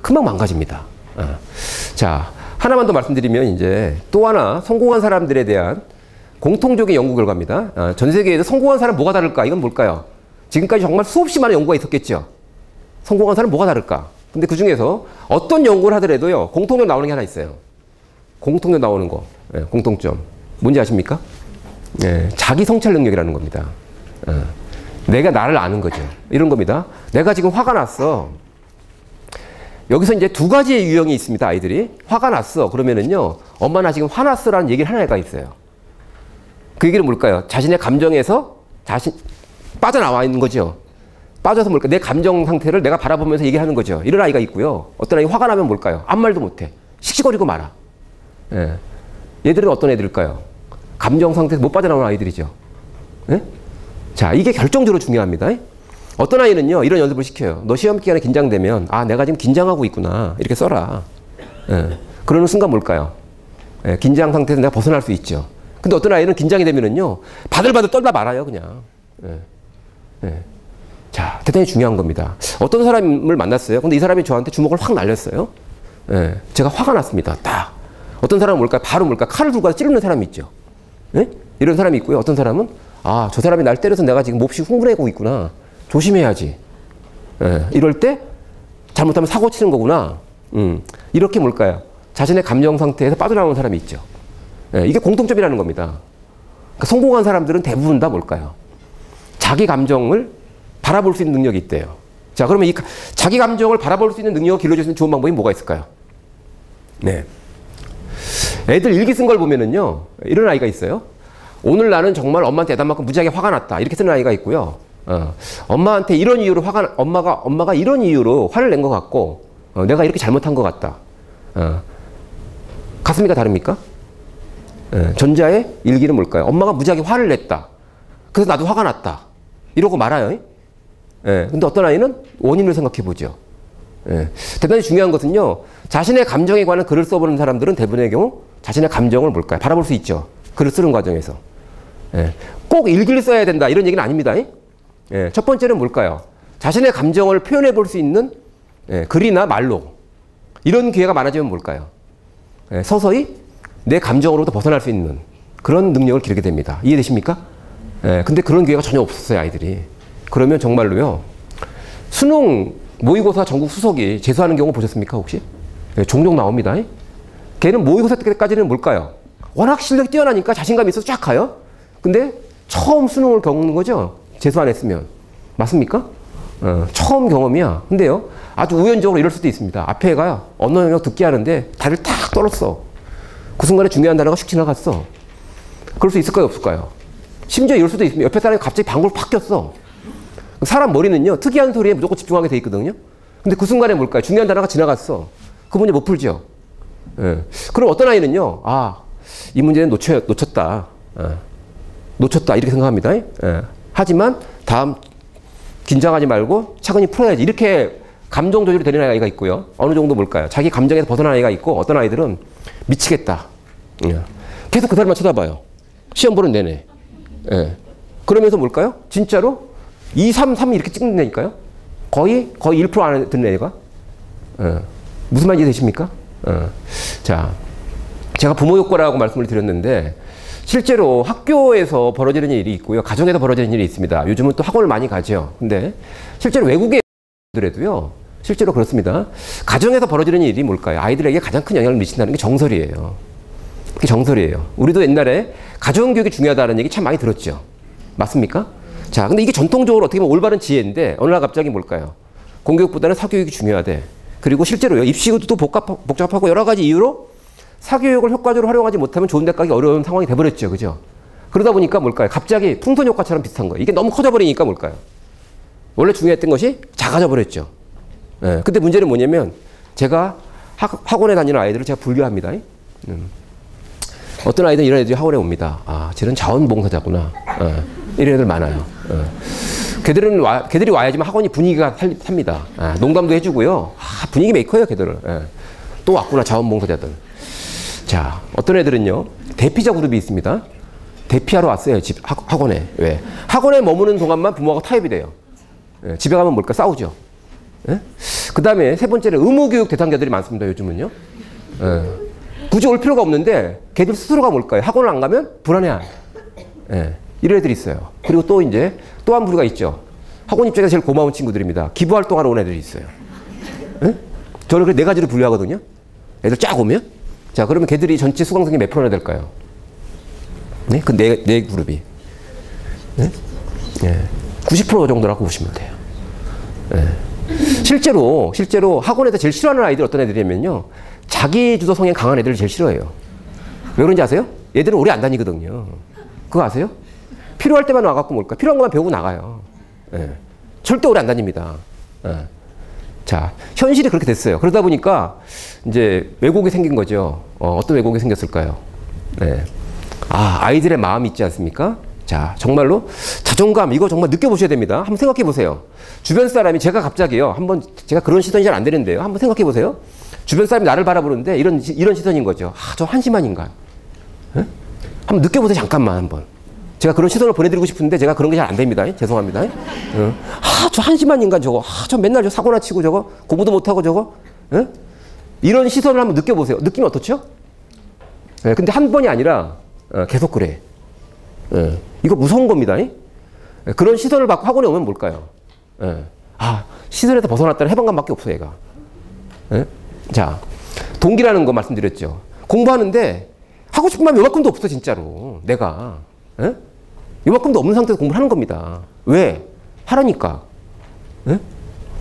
금방 망가집니다. 자, 하나만 더 말씀드리면 이제 또 하나 성공한 사람들에 대한 공통적인 연구 결과입니다. 전 세계에서 성공한 사람 뭐가 다를까? 이건 뭘까요? 지금까지 정말 수없이 많은 연구가 있었겠죠. 성공한 사람 뭐가 다를까? 근데 그 중에서 어떤 연구를 하더라도요, 공통점 나오는 게 하나 있어요. 공통점 나오는 거. 공통점. 뭔지 아십니까? 자기 성찰 능력이라는 겁니다. 내가 나를 아는 거죠. 이런 겁니다. 내가 지금 화가 났어. 여기서 이제 두 가지의 유형이 있습니다. 아이들이. 화가 났어. 그러면은요, 엄마 나 지금 화났어라는 얘기를 하는 애가 있어요. 그 얘기는 뭘까요? 자신의 감정에서 빠져나와 있는 거죠. 빠져서 뭘까? 내 감정 상태를 내가 바라보면서 얘기하는 거죠. 이런 아이가 있고요. 어떤 아이 화가 나면 뭘까요? 아무 말도 못해. 씩씩거리고 말아. 얘들은 어떤 애들일까요? 감정 상태에서 못 빠져나오는 아이들이죠. 자, 이게 결정적으로 중요합니다. 어떤 아이는요, 이런 연습을 시켜요. 너 시험 기간에 긴장되면, 아, 내가 지금 긴장하고 있구나. 이렇게 써라. 그러는 순간 뭘까요? 긴장 상태에서 내가 벗어날 수 있죠. 근데 어떤 아이는 긴장이 되면은요, 바들바들 떨다 말아요, 그냥. 자, 대단히 중요한 겁니다. 어떤 사람을 만났어요. 근데 이 사람이 저한테 주먹을 확 날렸어요. 제가 화가 났습니다. 딱. 어떤 사람은 뭘까요? 바로 뭘까요? 칼을 들고 가서 찌르는 사람이 있죠. 이런 사람이 있고요. 어떤 사람은, 아, 저 사람이 날 때려서 내가 지금 몹시 흥분하고 있구나. 조심해야지. 이럴 때 잘못하면 사고 치는 거구나. 이렇게 뭘까요? 자신의 감정 상태에서 빠져나오는 사람이 있죠. 이게 공통점이라는 겁니다. 그러니까 성공한 사람들은 대부분 다 뭘까요? 자기 감정을 바라볼 수 있는 능력이 있대요. 자, 그러면 이 자기 감정을 바라볼 수 있는 능력을 길러줄 수 있는 좋은 방법이 뭐가 있을까요? 네. 애들 일기 쓴 걸 보면은요, 이런 아이가 있어요. 오늘 나는 정말 엄마한테 애단만큼 무지하게 화가 났다. 이렇게 쓰는 아이가 있고요. 엄마한테 이런 이유로 엄마가 이런 이유로 화를 낸 것 같고, 내가 이렇게 잘못한 것 같다. 같습니까? 다릅니까? 전자의 일기는 뭘까요? 엄마가 무지하게 화를 냈다. 그래서 나도 화가 났다. 이러고 말아요. 근데 어떤 아이는 원인을 생각해 보죠. 대단히 중요한 것은요, 자신의 감정에 관한 글을 써보는 사람들은 대부분의 경우 자신의 감정을 뭘까요? 바라볼 수 있죠. 글을 쓰는 과정에서. 꼭 일기를 써야 된다. 이런 얘기는 아닙니다. 첫 번째는 뭘까요? 자신의 감정을 표현해 볼 수 있는 글이나 말로. 이런 기회가 많아지면 뭘까요? 서서히 내 감정으로부터 벗어날 수 있는 그런 능력을 기르게 됩니다. 이해되십니까? 근데 그런 기회가 전혀 없었어요, 아이들이. 그러면 정말로요, 수능 모의고사 전국 수석이 재수하는 경우 보셨습니까, 혹시? 종종 나옵니다. 걔는 모의고사 때까지는 뭘까요? 워낙 실력이 뛰어나니까 자신감이 있어서 쫙 가요. 근데 처음 수능을 겪는 거죠. 재수 안 했으면. 맞습니까? 처음 경험이야. 근데요, 아주 우연적으로 이럴 수도 있습니다. 앞에 애가 언어 영역 듣기 하는데 다리를 탁 떨었어. 그 순간에 중요한 단어가 슉 지나갔어. 그럴 수 있을까요, 없을까요? 심지어 이럴 수도 있습니다. 옆에 사람이 갑자기 방구를 팍 꼈어. 사람 머리는요, 특이한 소리에 무조건 집중하게 돼 있거든요. 근데 그 순간에 뭘까요? 중요한 단어가 지나갔어. 그 문제 못 풀죠. 그럼 어떤 아이는요, 아, 이 문제는 놓쳤다. 놓쳤다. 이렇게 생각합니다. 하지만 다음 긴장하지 말고 차근히 풀어야지. 이렇게 감정 조절이 되는 아이가 있고요. 어느 정도 뭘까요? 자기 감정에서 벗어난 아이가 있고, 어떤 아이들은 미치겠다. 계속 그 사람만 쳐다봐요. 시험 보는 내내. 그러면서 뭘까요? 진짜로 2, 3, 3 이렇게 찍는다니까요. 거의 1% 안에 드는 애가. 무슨 말인지 되십니까? 자, 제가 부모 효과라고 말씀을 드렸는데, 실제로 학교에서 벌어지는 일이 있고요. 가정에서 벌어지는 일이 있습니다. 요즘은 또 학원을 많이 가죠. 근데 실제로 외국에 더라도요, 실제로 그렇습니다. 가정에서 벌어지는 일이 뭘까요? 아이들에게 가장 큰 영향을 미친다는 게 정설이에요. 그게 정설이에요. 우리도 옛날에 가정교육이 중요하다는 얘기 참 많이 들었죠. 맞습니까? 자, 근데 이게 전통적으로 어떻게 보면 올바른 지혜인데, 어느 날 갑자기 뭘까요? 공교육보다는 사교육이 중요하대. 그리고 실제로요, 입시도 복잡하고 여러 가지 이유로 사교육을 효과적으로 활용하지 못하면 좋은 데 가기 어려운 상황이 돼버렸죠. 그죠? 그러다 보니까 뭘까요? 갑자기 풍선 효과처럼 비슷한 거예요. 이게 너무 커져버리니까 뭘까요? 원래 중요했던 것이 작아져 버렸죠. 근데 문제는 뭐냐면, 제가 학원에 다니는 아이들을 제가 분류합니다. 어떤 아이들은 이런 애들이 학원에 옵니다. 아, 쟤는 자원봉사자구나. 이런 애들 많아요. 걔들이 와야지만 학원이 분위기가 삽니다. 농담도 해주고요. 분위기 메이커예요, 걔들은. 또 왔구나, 자원봉사자들. 자, 어떤 애들은요, 대피자 그룹이 있습니다. 대피하러 왔어요, 학원에. 왜? 학원에 머무는 동안만 부모가 타협이 돼요. 집에 가면 뭘까? 싸우죠. 그 다음에 세 번째는 의무교육 대상자들이 많습니다. 요즘은요. 예. 굳이 올 필요가 없는데 걔들 스스로가 뭘까요? 학원을 안 가면 불안해하는. 예. 이런 애들이 있어요. 그리고 또 이제 또 한 부류가 있죠. 학원 입장에서 제일 고마운 친구들입니다. 기부활동하러 온 애들이 있어요. 예? 저는 그 네 가지로 분류하거든요. 애들 쫙 오면. 자, 그러면 걔들이 전체 수강생이 몇 프로나 될까요? 네? 그 네 그룹이. 네? 예. 90% 정도라고 보시면 돼요. 예. 실제로 학원에서 제일 싫어하는 아이들 어떤 애들이냐면요. 자기 주도 성향 강한 애들을 제일 싫어해요. 왜 그런지 아세요? 얘들은 오래 안 다니거든요. 그거 아세요? 필요할 때만 와갖고 뭘까? 필요한 것만 배우고 나가요. 예. 절대 오래 안 다닙니다. 예. 자, 현실이 그렇게 됐어요. 그러다 보니까 이제 왜곡이 생긴 거죠. 어떤 왜곡이 생겼을까요? 네. 아이들의 마음이 있지 않습니까? 자, 정말로 자존감, 이거 정말 느껴보셔야 됩니다. 한번 생각해 보세요. 주변 사람이 제가 갑자기요. 제가 그런 시선이 잘 안 되는데요. 한번 생각해 보세요. 주변 사람이 나를 바라보는데 이런 시선인 거죠. 저 한심한인가? 네? 한번 느껴보세요. 잠깐만 한번. 제가 그런 시선을 보내드리고 싶은데 제가 그런 게 잘 안 됩니다. 죄송합니다. 저 한심한 인간 저거. 저 맨날 저 사고나 치고 저거. 공부도 못하고 저거. 예? 이런 시선을 한번 느껴보세요. 느낌이 어떻죠? 예, 근데 한 번이 아니라 계속 그래. 예, 이거 무서운 겁니다. 예, 그런 시선을 받고 학원에 오면 뭘까요? 예, 시선에서 벗어났다는 해방감밖에 없어 얘가. 예? 자, 동기라는 거 말씀드렸죠. 공부하는데 하고 싶은 마음이 요만큼도 없어 진짜로. 내가. 예? 요만큼도 없는 상태에서 공부를 하는 겁니다. 왜? 하라니까. 예?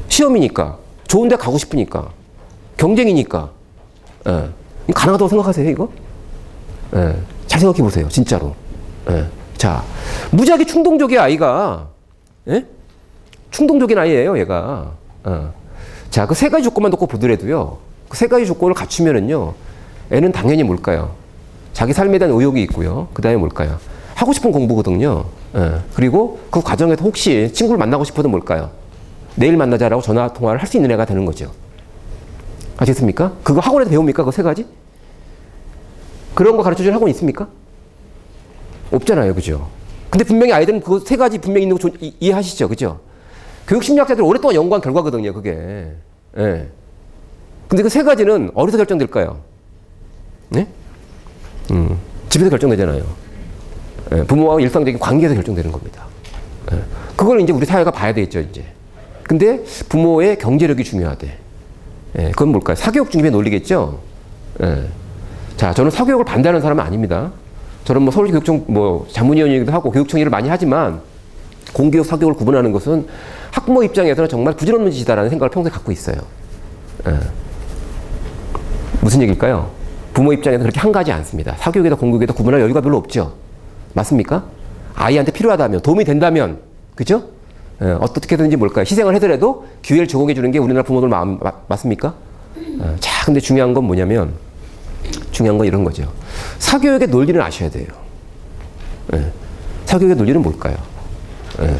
시험이니까. 좋은 데 가고 싶으니까. 경쟁이니까. 예. 가능하다고 생각하세요, 이거? 예. 잘 생각해 보세요, 진짜로. 예. 자, 무지하게 충동적인 아이가, 예? 충동적인 아이예요, 얘가. 자, 그 세 가지 조건만 놓고 보더라도요, 그 세 가지 조건을 갖추면은요, 애는 당연히 뭘까요? 자기 삶에 대한 의욕이 있고요. 그 다음에 뭘까요? 하고 싶은 공부거든요. 예. 그리고 그 과정에서 혹시 친구를 만나고 싶어도 뭘까요? 내일 만나자라고 전화 통화를 할 수 있는 애가 되는 거죠. 아시겠습니까? 그거 학원에서 배웁니까? 그 세 가지? 그런 거 가르쳐주는 학원 있습니까? 없잖아요. 그죠? 근데 분명히 아이들은 그 세 가지 분명히 있는 거 이해하시죠? 그죠? 교육심리학자들이 오랫동안 연구한 결과거든요. 그게. 예. 근데 그 세 가지는 어디서 결정될까요? 네? 집에서 결정되잖아요. 예. 부모와 일상적인 관계에서 결정되는 겁니다. 예. 그걸 이제 우리 사회가 봐야 되겠죠, 이제. 근데 부모의 경제력이 중요하대. 예. 그건 뭘까요? 사교육 중심의 논리겠죠? 예. 자, 저는 사교육을 반대하는 사람은 아닙니다. 저는 뭐 서울교육청 자문위원이기도 하고 교육청 일을 많이 하지만 공교육, 사교육을 구분하는 것은 학부모 입장에서는 정말 부질없는 짓이다라는 생각을 평소에 갖고 있어요. 예. 무슨 얘기일까요? 부모 입장에서는 그렇게 한가하지 않습니다. 사교육에다 공교육에다 구분할 여유가 별로 없죠. 맞습니까? 아이한테 필요하다면, 도움이 된다면, 그죠? 예, 어떻게든지 뭘까요? 희생을 해더라도 기회를 제공해 주는 게 우리나라 부모들 마음, 맞습니까? 자, 근데 중요한 건 뭐냐면, 중요한 건 이런 거죠. 사교육의 논리를 아셔야 돼요. 예. 사교육의 논리는 뭘까요? 예.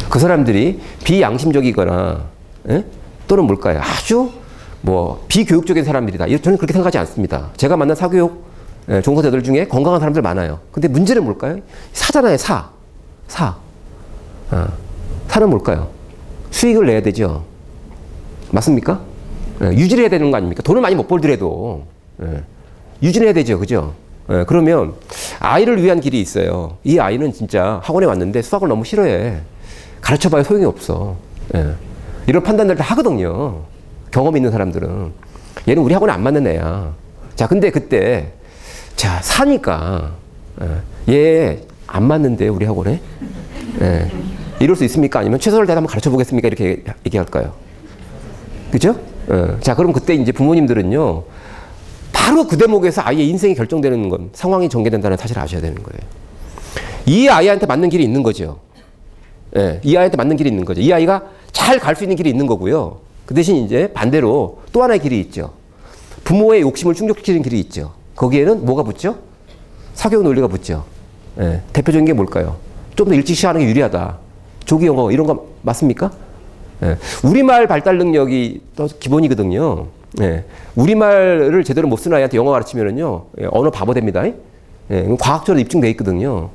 그 사람들이 비양심적이거나, 예? 또는 뭘까요? 아주 비교육적인 사람들이다. 저는 그렇게 생각하지 않습니다. 제가 만난 사교육 종사자들 중에 건강한 사람들 많아요. 근데 문제는 뭘까요? 사잖아요, 사. 사는 뭘까요? 수익을 내야 되죠. 맞습니까? 유지를 해야 되는 거 아닙니까? 돈을 많이 못 벌더라도 유지를 해야 되죠. 그죠? 그러면 아이를 위한 길이 있어요. 이 아이는 진짜 학원에 왔는데 수학을 너무 싫어해. 가르쳐봐야 소용이 없어. 이런 판단들을 다 하거든요. 경험 있는 사람들은. 얘는 우리 학원에 안 맞는 애야. 자, 근데 그때 자, 사니까 얘 안 맞는데 우리 학원에? 이럴 수 있습니까? 아니면 최선을 다해서 한번 가르쳐 보겠습니까? 이렇게 얘기할까요? 그죠? 자, 그럼 그때 이제 부모님들은요, 바로 그 대목에서 아이의 인생이 결정되는 건, 상황이 전개된다는 사실을 아셔야 되는 거예요. 이 아이한테 맞는 길이 있는 거죠. 이 아이한테 맞는 길이 있는 거죠. 이 아이가 잘 갈 수 있는 길이 있는 거고요. 그 대신 이제 반대로 또 하나의 길이 있죠. 부모의 욕심을 충족시키는 길이 있죠. 거기에는 뭐가 붙죠? 사교육 논리가 붙죠. 대표적인 게 뭘까요? 좀 더 일찍 시작하는 게 유리하다. 조기 영어 이런 거 맞습니까? 우리말 발달 능력이 더 기본이거든요. 우리말을 제대로 못 쓰는 아이한테 영어 가르치면은요, 언어 바보 됩니다. 과학적으로 입증돼 있거든요.